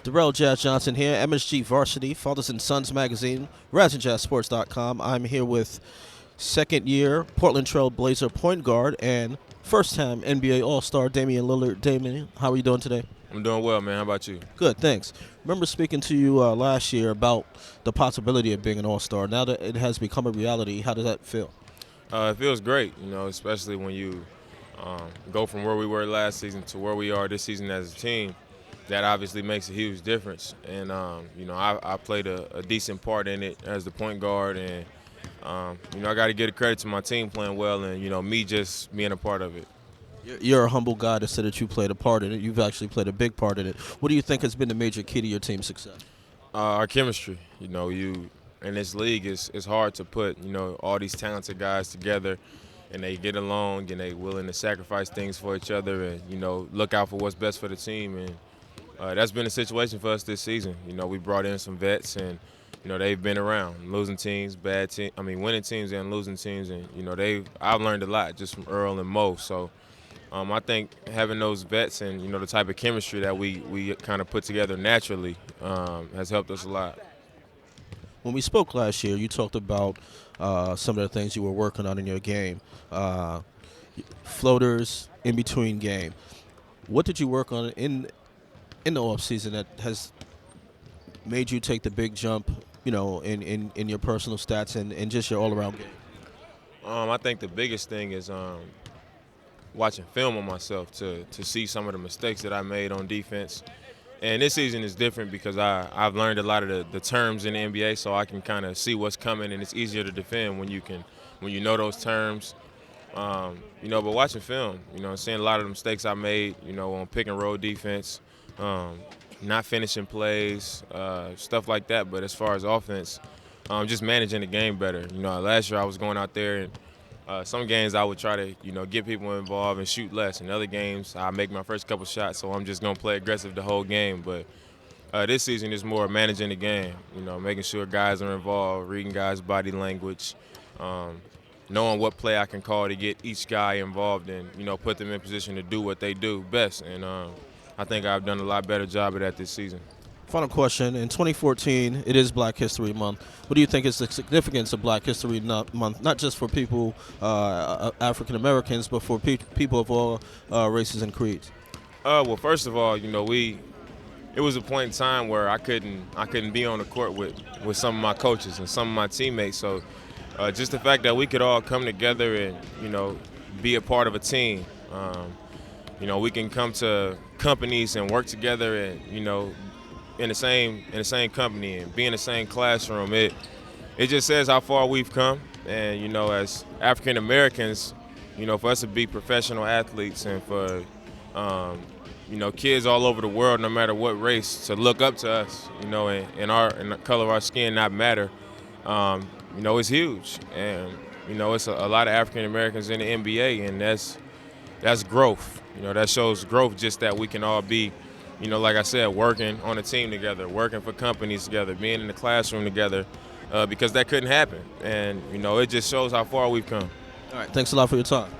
Derrel Jazz Johnson here, MSG Varsity, Fathers and Sons Magazine, RazandJazzSports.com. I'm here with second-year Portland Trail Blazer point guard and first-time NBA All-Star Damian Lillard. Damian, how are you doing today? I'm doing well, man. How about you? Good, thanks. Remember speaking to you last year about the possibility of being an All-Star. Now that it has become a reality, how does that feel? It feels great, especially when you go from where we were last season to where we are this season as a team. That obviously makes a huge difference. And, I played a decent part in it as the point guard. And, I got to give credit to my team playing well and, me just being a part of it. You're a humble guy to say that you played a part in it. You've actually played a big part in it. What do you think has been the major key to your team's success? Our chemistry. You in this league, it's hard to put, all these talented guys together and they get along and they willing to sacrifice things for each other and, look out for what's best for the team. And that's been the situation for us this season. We brought in some vets and, they've been around, losing teams, winning teams and losing teams. And, I've learned a lot just from Earl and Mo. So I think having those vets and, the type of chemistry that we kind of put together naturally has helped us a lot. When we spoke last year, you talked about some of the things you were working on in your game, floaters in between game. What did you work on in the offseason that has made you take the big jump, in your personal stats and just your all-around game? I think the biggest thing is watching film on myself to see some of the mistakes that I made on defense. And this season is different because I've learned a lot of the terms in the NBA, so I can kind of see what's coming, and it's easier to defend when you know those terms. But watching film, seeing a lot of the mistakes I made, on pick and roll defense, not finishing plays, stuff like that. But as far as offense, just managing the game better. Last year I was going out there and some games I would try to, get people involved and shoot less. In other games, I make my first couple shots, so I'm just going to play aggressive the whole game. But this season is more managing the game, making sure guys are involved, reading guys' body language, knowing what play I can call to get each guy involved and, put them in position to do what they do best. And I think I've done a lot better job of that this season. Final question. In 2014, it is Black History Month. What do you think is the significance of Black History Month, not just for people, African Americans, but for people of all races and creeds? Well, first of all, it was a point in time where I couldn't be on the court with some of my coaches and some of my teammates. So just the fact that we could all come together and, be a part of a team. We can come to companies and work together and, in the same company and be in the same classroom. It just says how far we've come. And, as African Americans, for us to be professional athletes and for, kids all over the world, no matter what race, to look up to us, and the color of our skin not matter, it's huge. And, it's a lot of African Americans in the NBA, and that's growth. That shows growth, just that we can all be, like I said, working on a team together, working for companies together, being in the classroom together, because that couldn't happen. And, it just shows how far we've come. All right, thanks a lot for your time.